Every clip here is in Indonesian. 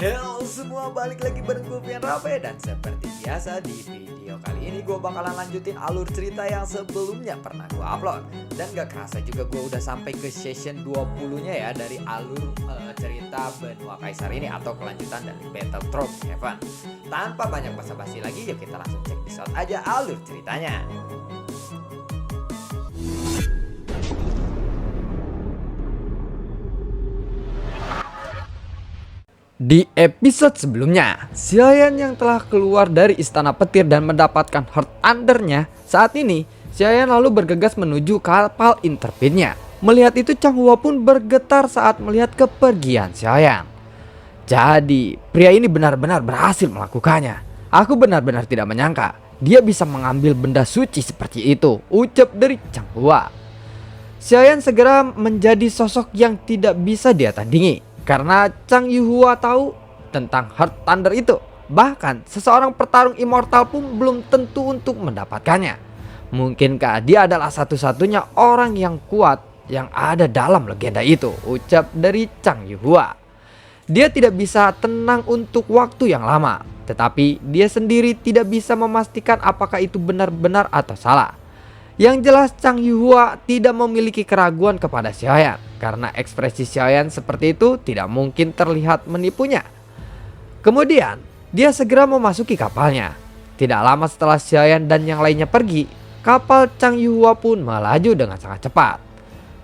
Halo semua, balik lagi bareng gue Pian Rape. Dan seperti biasa di video kali ini gue bakalan lanjutin alur cerita yang sebelumnya pernah gue upload. Dan gak kerasa juga gue udah sampai ke session 20 nya ya dari alur cerita Benua Kaisar ini, atau kelanjutan dari Battle Tropes Heaven. Tanpa banyak basa-basi lagi, yuk kita langsung cek episode aja alur ceritanya. Di episode sebelumnya, Xiaoyan yang telah keluar dari istana petir dan mendapatkan Heart Under-nya, saat ini Xiaoyan lalu bergegas menuju kapal Interpin-nya. Melihat itu, Chang Hua pun bergetar saat melihat kepergian Xiaoyan. Jadi pria ini benar-benar berhasil melakukannya. Aku benar-benar tidak menyangka dia bisa mengambil benda suci seperti itu, ucap dari Chang Hua. Xiaoyan segera menjadi sosok yang tidak bisa dia tandingi. Karena Chang Yuhua tahu tentang Heart Thunder itu. Bahkan seseorang petarung immortal pun belum tentu untuk mendapatkannya. Mungkinkah dia adalah satu-satunya orang yang kuat yang ada dalam legenda itu, ucap dari Chang Yuhua. Dia tidak bisa tenang untuk waktu yang lama, tetapi dia sendiri tidak bisa memastikan apakah itu benar-benar atau salah. Yang jelas Chang Yuhua tidak memiliki keraguan kepada Xiaoyan, karena ekspresi Xiaoyan seperti itu tidak mungkin terlihat menipunya. Kemudian dia segera memasuki kapalnya. Tidak lama setelah Xiaoyan dan yang lainnya pergi, kapal Chang Yuhua pun melaju dengan sangat cepat.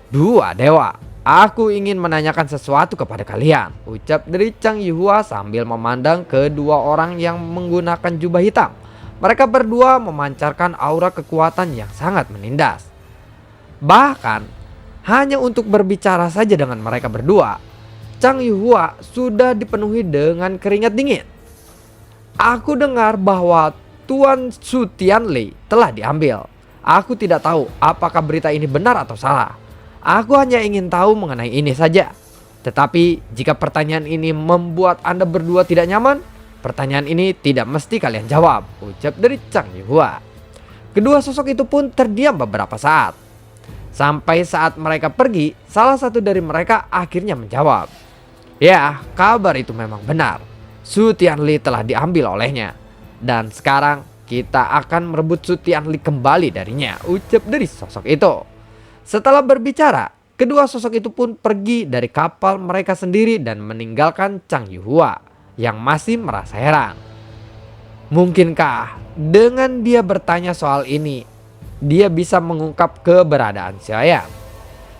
Dua dewa, aku ingin menanyakan sesuatu kepada kalian, ucap dari Chang Yuhua sambil memandang kedua orang yang menggunakan jubah hitam. Mereka berdua memancarkan aura kekuatan yang sangat menindas. Bahkan hanya untuk berbicara saja dengan mereka berdua, Chang Yuhua sudah dipenuhi dengan keringat dingin. Aku dengar bahwa Tuan Su Tianli telah diambil. Aku tidak tahu apakah berita ini benar atau salah. Aku hanya ingin tahu mengenai ini saja. Tetapi jika pertanyaan ini membuat Anda berdua tidak nyaman, pertanyaan ini tidak mesti kalian jawab, ucap dari Chang Yuhua. Kedua sosok itu pun terdiam beberapa saat. Sampai saat mereka pergi, salah satu dari mereka akhirnya menjawab. Ya, kabar itu memang benar. Su Tianli telah diambil olehnya. Dan sekarang kita akan merebut Su Tianli kembali darinya, ucap dari sosok itu. Setelah berbicara, kedua sosok itu pun pergi dari kapal mereka sendiri dan meninggalkan Chang Yuhua yang masih merasa heran. Mungkinkah dengan dia bertanya soal ini, dia bisa mengungkap keberadaan Xiaoyan?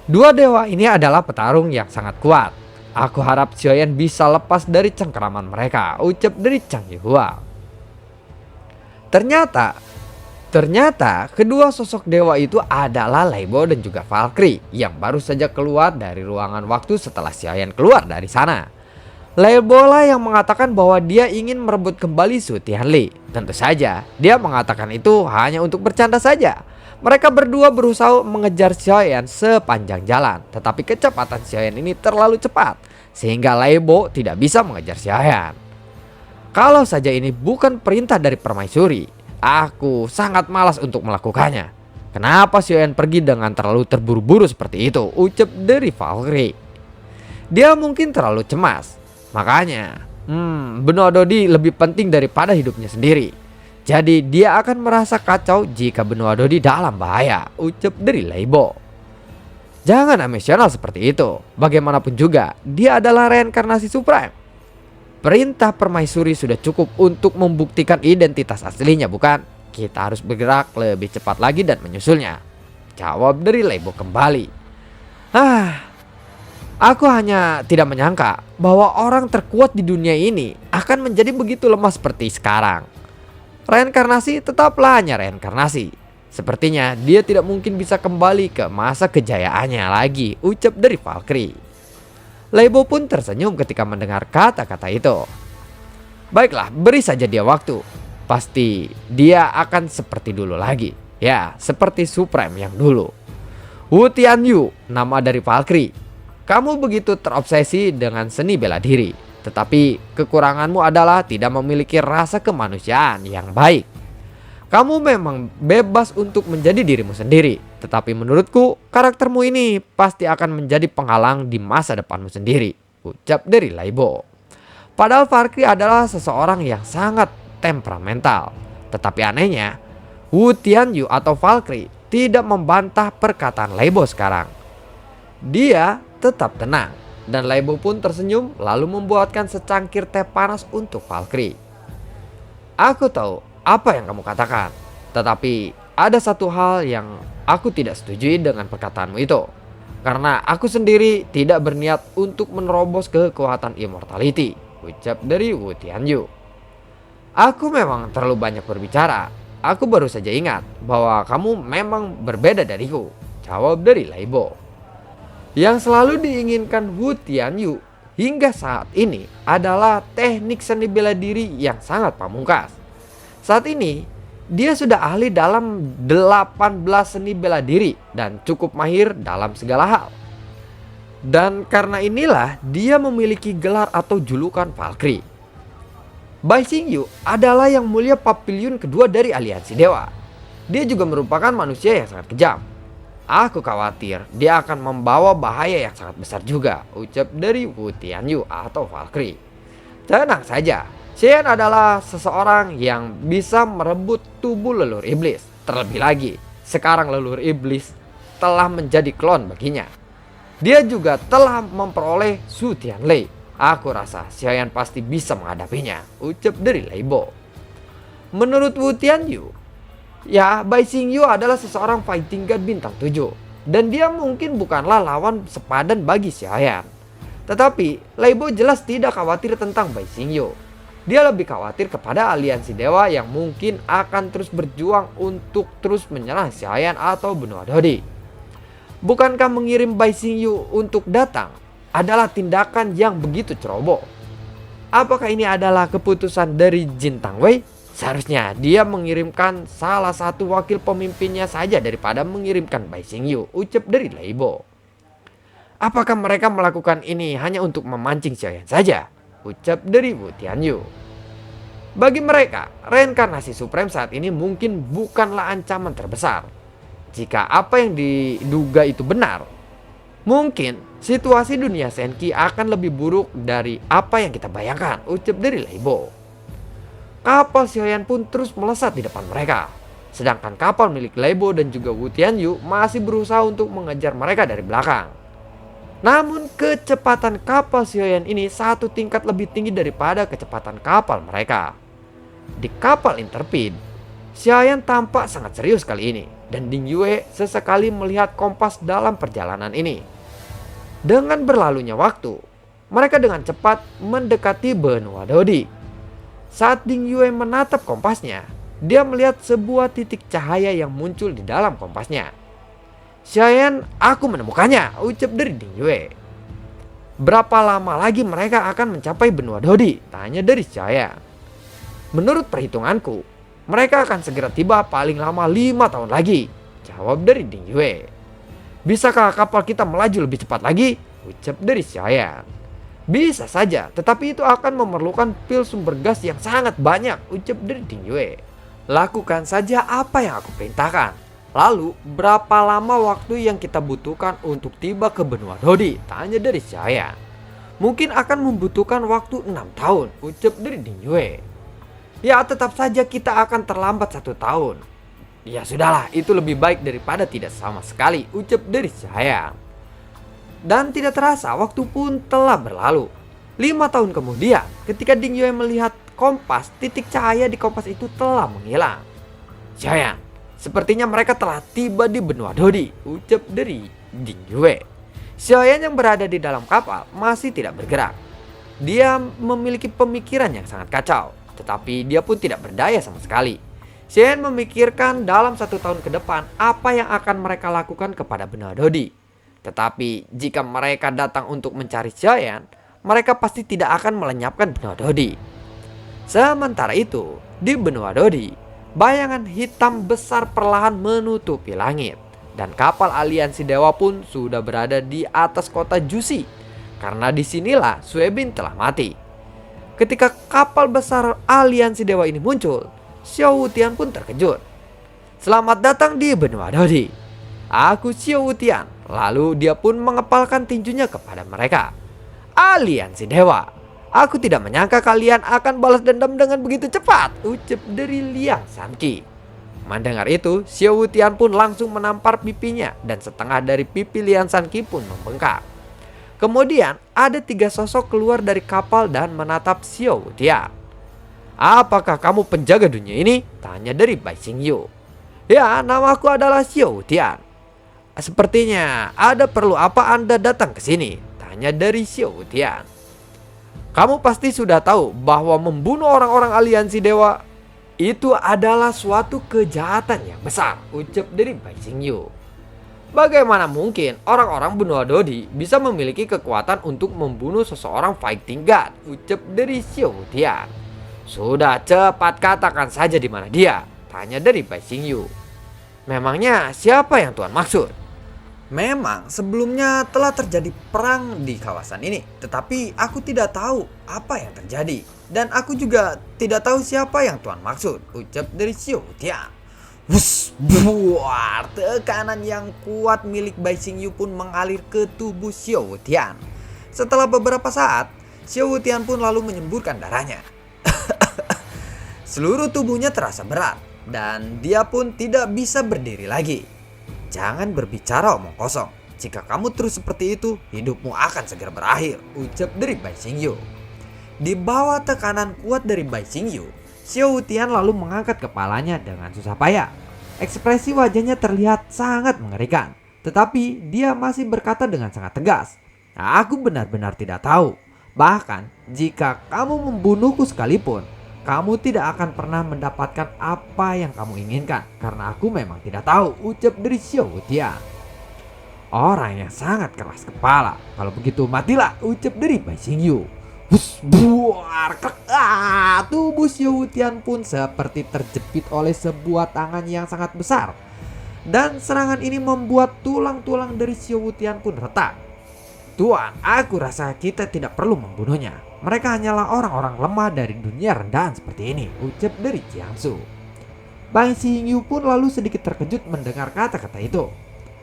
Dua dewa ini adalah petarung yang sangat kuat. Aku harap Xiaoyan bisa lepas dari cengkeraman mereka, ucap dari Chang Yuhua. Ternyata kedua sosok dewa itu adalah Lei Bo dan juga Valkyrie yang baru saja keluar dari ruangan waktu setelah Xiaoyan keluar dari sana. Lei Bo lah yang mengatakan bahwa dia ingin merebut kembali Su Tianli. Tentu saja dia mengatakan itu hanya untuk bercanda saja. Mereka berdua berusaha mengejar Xiaoyan sepanjang jalan, tetapi kecepatan Xiaoyan ini terlalu cepat sehingga Lei Bo tidak bisa mengejar Xiaoyan. Kalau saja ini bukan perintah dari permaisuri, aku sangat malas untuk melakukannya. Kenapa Xiaoyan pergi dengan terlalu terburu-buru seperti itu, ucap dari Valkyrie. Dia mungkin terlalu cemas. Makanya Benua Dodi lebih penting daripada hidupnya sendiri. Jadi dia akan merasa kacau jika Benua Dodi dalam bahaya, ucap dari Lei Bo. Jangan emosional seperti itu. Bagaimanapun juga dia adalah reinkarnasi Supreme. Perintah permaisuri sudah cukup untuk membuktikan identitas aslinya, bukan? Kita harus bergerak lebih cepat lagi dan menyusulnya, jawab dari Lei Bo kembali. Aku hanya tidak menyangka bahwa orang terkuat di dunia ini akan menjadi begitu lemah seperti sekarang. Reinkarnasi tetaplah hanya reinkarnasi. Sepertinya dia tidak mungkin bisa kembali ke masa kejayaannya lagi, ucap dari Valkyrie. Lei Bo pun tersenyum ketika mendengar kata-kata itu. Baiklah, beri saja dia waktu. Pasti dia akan seperti dulu lagi. Ya, seperti Supreme yang dulu. Wu Tianyu, nama dari Valkyrie. Kamu begitu terobsesi dengan seni bela diri, tetapi kekuranganmu adalah tidak memiliki rasa kemanusiaan yang baik. Kamu memang bebas untuk menjadi dirimu sendiri, tetapi menurutku karaktermu ini pasti akan menjadi penghalang di masa depanmu sendiri, ucap dari Lei Bo. Padahal Valkyrie adalah seseorang yang sangat temperamental. Tetapi anehnya, Wu Tianyu atau Valkyrie tidak membantah perkataan Leibo sekarang. Dia tetap tenang dan Leibo pun tersenyum lalu membuatkan secangkir teh panas untuk Valkyrie. Aku tahu apa yang kamu katakan, tetapi ada satu hal yang aku tidak setujui dengan perkataanmu itu. Karena aku sendiri tidak berniat untuk menerobos kekuatan immortality, ucap dari Wu Tianyu. Aku memang terlalu banyak berbicara. Aku baru saja ingat bahwa kamu memang berbeda dariku, jawab dari Leibo. Yang selalu diinginkan Wu Tianyu hingga saat ini adalah teknik seni bela diri yang sangat pamungkas. Saat ini dia sudah ahli dalam 18 seni bela diri dan cukup mahir dalam segala hal. Dan karena inilah dia memiliki gelar atau julukan Valkyrie. Bai Xingyu adalah yang mulia papiliun kedua dari aliansi dewa. Dia juga merupakan manusia yang sangat kejam. Aku khawatir dia akan membawa bahaya yang sangat besar juga, ucap dari Wu Tianyu atau Valkyrie. Tenang saja, Xian adalah seseorang yang bisa merebut tubuh leluhur iblis. Terlebih lagi, sekarang leluhur iblis telah menjadi klon baginya. Dia juga telah memperoleh Su Tianlei. Aku rasa Xian pasti bisa menghadapinya, ucap dari Leibo. Menurut Wu Tianyu, ya, Bai Xingyu adalah seseorang fighting god bintang 7. Dan dia mungkin bukanlah lawan sepadan bagi Xian. Tetapi Leibo jelas tidak khawatir tentang Bai Xingyu. Dia lebih khawatir kepada aliansi dewa yang mungkin akan terus berjuang untuk terus menyerang Xian atau benua Dodi. Bukankah mengirim Bai Xingyu untuk datang adalah tindakan yang begitu ceroboh? Apakah ini adalah keputusan dari Jin Tangwei? Seharusnya dia mengirimkan salah satu wakil pemimpinnya saja daripada mengirimkan Bai Xingyu, ucap dari Leibo. Apakah mereka melakukan ini hanya untuk memancing Xian saja? Ucap dari Wu Tianyu. Bagi mereka, reinkarnasi Supreme saat ini mungkin bukanlah ancaman terbesar. Jika apa yang diduga itu benar, mungkin situasi dunia Senki akan lebih buruk dari apa yang kita bayangkan, ucap dari Leibo. Kapal Xiaoyan pun terus melesat di depan mereka. Sedangkan kapal milik Leibo dan juga Wu Tianyu masih berusaha untuk mengejar mereka dari belakang. Namun kecepatan kapal Xiaoyan ini satu tingkat lebih tinggi daripada kecepatan kapal mereka. Di kapal Interpid, Xiaoyan tampak sangat serius kali ini. Dan Ding Yue sesekali melihat kompas dalam perjalanan ini. Dengan berlalunya waktu, mereka dengan cepat mendekati benua Dodi. Saat Ding Yue menatap kompasnya, dia melihat sebuah titik cahaya yang muncul di dalam kompasnya. Xiaoyan, aku menemukannya, ucap dari Ding Yue. Berapa lama lagi mereka akan mencapai benua Dodi? Tanya dari Xiaoyan. Menurut perhitunganku, mereka akan segera tiba paling lama 5 tahun lagi, jawab dari Ding Yue. Bisakah kapal kita melaju lebih cepat lagi? Ucap dari Xiaoyan. Bisa saja, tetapi itu akan memerlukan pil sumber gas yang sangat banyak, ucap dari Ding Yue. Lakukan saja apa yang aku perintahkan. Lalu, berapa lama waktu yang kita butuhkan untuk tiba ke benua Dodi? Tanya dari Xiaoyan. Mungkin akan membutuhkan waktu 6 tahun, ucap dari Ding Yue. Ya, tetap saja kita akan terlambat 1 tahun. Ya sudahlah, itu lebih baik daripada tidak sama sekali, ucap dari Xiaoyan. Dan tidak terasa waktu pun telah berlalu. 5 tahun kemudian, ketika Ding Yue melihat kompas, titik cahaya di kompas itu telah menghilang. Xiaoyan, sepertinya mereka telah tiba di benua Dodi, ucap dari Ding Yue. Xiaoyan yang berada di dalam kapal masih tidak bergerak. Dia memiliki pemikiran yang sangat kacau, tetapi dia pun tidak berdaya sama sekali. Xiaoyan memikirkan dalam 1 tahun ke depan apa yang akan mereka lakukan kepada benua Dodi. Tetapi jika mereka datang untuk mencari Xiaoyan, mereka pasti tidak akan melenyapkan benua Dodi. Sementara itu, di benua Dodi, bayangan hitam besar perlahan menutupi langit. Dan kapal aliansi dewa pun sudah berada di atas kota Jusi. Karena disinilah Suebin telah mati. Ketika kapal besar aliansi dewa ini muncul, Xiao Wutian pun terkejut. Selamat datang di benua Dodi. Aku Xiao Wutian. Lalu dia pun mengepalkan tinjunya kepada mereka. Aliansi dewa. Aku tidak menyangka kalian akan balas dendam dengan begitu cepat, ucap dari Liang Sanqi. Mendengar itu, Xiao Wutian pun langsung menampar pipinya dan setengah dari pipi Liang Sanqi pun membengkak. Kemudian ada 3 sosok keluar dari kapal dan menatap Xiao Wutian. "Apakah kamu penjaga dunia ini?" tanya dari Bai Xingyu. "Ya, namaku adalah Xiao Wutian." "Sepertinya ada perlu apa Anda datang ke sini?" tanya dari Xiao Wutian. "Kamu pasti sudah tahu bahwa membunuh orang-orang aliansi dewa itu adalah suatu kejahatan yang besar," ucap dari Bai Xingyu. "Bagaimana mungkin orang-orang benua Dodi bisa memiliki kekuatan untuk membunuh seseorang fighting god?" ucap dari Xiao Wutian. "Sudah, cepat katakan saja di mana dia," tanya dari Bai Xingyu. "Memangnya siapa yang Tuan maksud?" "Memang sebelumnya telah terjadi perang di kawasan ini, tetapi aku tidak tahu apa yang terjadi. Dan aku juga tidak tahu siapa yang Tuan maksud," ucap dari Xiao Wutian. Wus, buar, tekanan yang kuat milik Bai Xingyu pun mengalir ke tubuh Xiao Wutian. Setelah beberapa saat, Xiao Wutian pun lalu menyemburkan darahnya. Seluruh tubuhnya terasa berat dan dia pun tidak bisa berdiri lagi. "Jangan berbicara omong kosong. Jika kamu terus seperti itu, hidupmu akan segera berakhir," ucap dari Bai Xingyu. Di bawah tekanan kuat dari Bai Xingyu, Xiao Wutian lalu mengangkat kepalanya dengan susah payah. Ekspresi wajahnya terlihat sangat mengerikan, tetapi dia masih berkata dengan sangat tegas, "Aku benar-benar tidak tahu. Bahkan jika kamu membunuhku sekalipun, kamu tidak akan pernah mendapatkan apa yang kamu inginkan, karena aku memang tidak tahu," ucap dari Xiao Wutian. "Orang yang sangat keras kepala. Kalau begitu matilah," ucap dari Bai Xingyu. Buar, tubuh Xiao Wutian pun seperti terjepit oleh sebuah tangan yang sangat besar. Dan serangan ini membuat tulang-tulang dari Xiao Wutian pun retak. "Tuan, aku rasa kita tidak perlu membunuhnya. Mereka hanyalah orang-orang lemah dari dunia rendahan seperti ini," ucap dari Jiangsu. Bai Xingyu pun lalu sedikit terkejut mendengar kata-kata itu.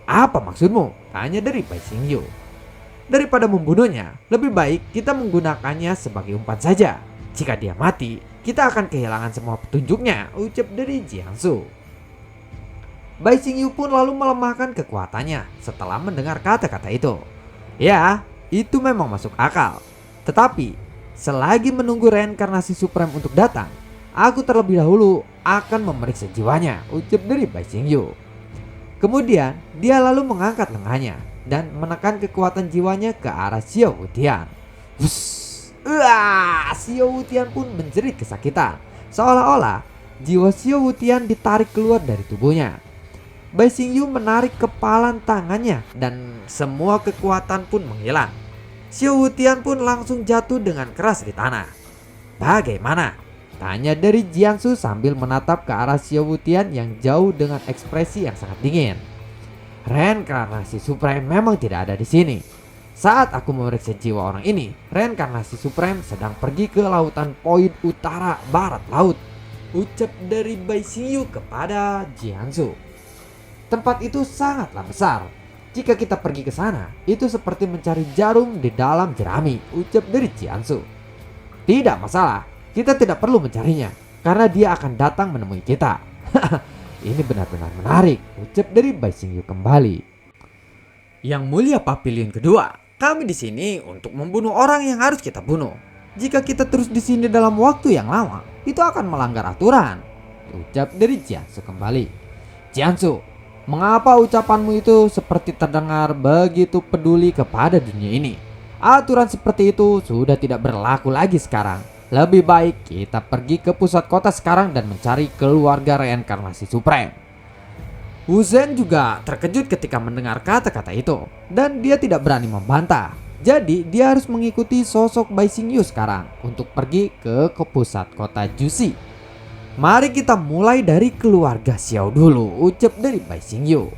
"Apa maksudmu?" tanya dari Bai Xingyu. "Daripada membunuhnya, lebih baik kita menggunakannya sebagai umpan saja. Jika dia mati, kita akan kehilangan semua petunjuknya," ucap dari Jiangsu. Bai Xingyu pun lalu melemahkan kekuatannya setelah mendengar kata-kata itu. Ya, itu memang masuk akal. Tetapi, selagi menunggu reinkarnasi Supreme untuk datang, aku terlebih dahulu akan memeriksa jiwanya, ucap dari Bai Xingyu. Kemudian, dia lalu mengangkat lengannya dan menekan kekuatan jiwanya ke arah Xiao Wutian. Xiao Wutian pun menjerit kesakitan, seolah-olah jiwa Xiao Wutian ditarik keluar dari tubuhnya. Bai Xingyu menarik kepalan tangannya dan semua kekuatan pun menghilang. Xiao Wutian pun langsung jatuh dengan keras di tanah. "Bagaimana?" tanya dari Jiangsu sambil menatap ke arah Xiao Wutian yang jauh dengan ekspresi yang sangat dingin. "Reinkarnasi Supreme memang tidak ada di sini. Saat aku memeriksa jiwa orang ini, reinkarnasi Supreme sedang pergi ke lautan poin utara barat laut," ucap dari Bai Xingyu kepada Jiangsu. "Tempat itu sangatlah besar. Jika kita pergi ke sana, itu seperti mencari jarum di dalam jerami," ucap dari Jiangsu. "Tidak masalah, kita tidak perlu mencarinya, karena dia akan datang menemui kita." "Ini benar-benar menarik," ucap dari Bai Xingyu kembali. "Yang mulia Papilion kedua, kami di sini untuk membunuh orang yang harus kita bunuh. Jika kita terus di sini dalam waktu yang lama, itu akan melanggar aturan," ucap dari Jiangsu kembali. "Jiangsu, mengapa ucapanmu itu seperti terdengar begitu peduli kepada dunia ini? Aturan seperti itu sudah tidak berlaku lagi sekarang. Lebih baik kita pergi ke pusat kota sekarang dan mencari keluarga reinkarnasi Supreme." Wu Zhen juga terkejut ketika mendengar kata-kata itu, dan dia tidak berani membantah. Jadi dia harus mengikuti sosok Bai Xingyu sekarang untuk pergi ke pusat kota Jusi. "Mari kita mulai dari keluarga Xiao dulu," ucap dari Bai Xingyu.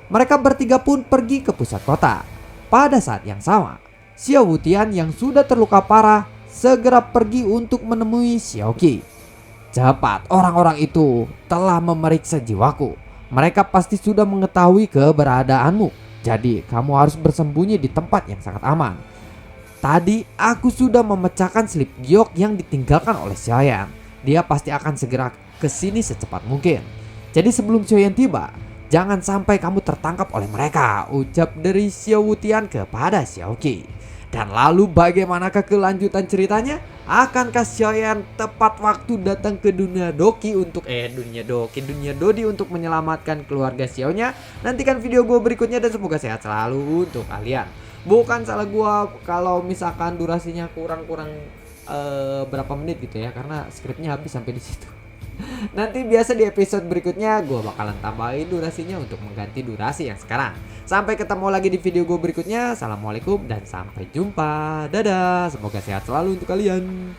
Mereka bertiga pun pergi ke pusat kota. Pada saat yang sama, Xiao Wutian yang sudah terluka parah segera pergi untuk menemui Xiaoqi. "Cepat, orang-orang itu telah memeriksa jiwaku. Mereka pasti sudah mengetahui keberadaanmu. Jadi kamu harus bersembunyi di tempat yang sangat aman. Tadi aku sudah memecahkan slip giok yang ditinggalkan oleh Xiaoyan. Dia pasti akan segera ke sini secepat mungkin. Jadi sebelum Xiaoyan tiba, jangan sampai kamu tertangkap oleh mereka, ucap dari Xiao Wutian kepada Xiaoqi. Dan lalu bagaimanakah kelanjutan ceritanya? Akankah Xiaoyan tepat waktu datang ke dunia dunia Dodi untuk menyelamatkan keluarga Xiaonya? Nantikan video gue berikutnya dan semoga sehat selalu untuk kalian. Bukan salah gua kalau misalkan durasinya kurang berapa menit gitu ya, karena skripnya habis sampai di situ. Nanti biasa di episode berikutnya gua bakalan tambahin durasinya untuk mengganti durasi yang sekarang. Sampai ketemu lagi di video gua berikutnya. Assalamualaikum dan sampai jumpa. Dadah. Semoga sehat selalu untuk kalian.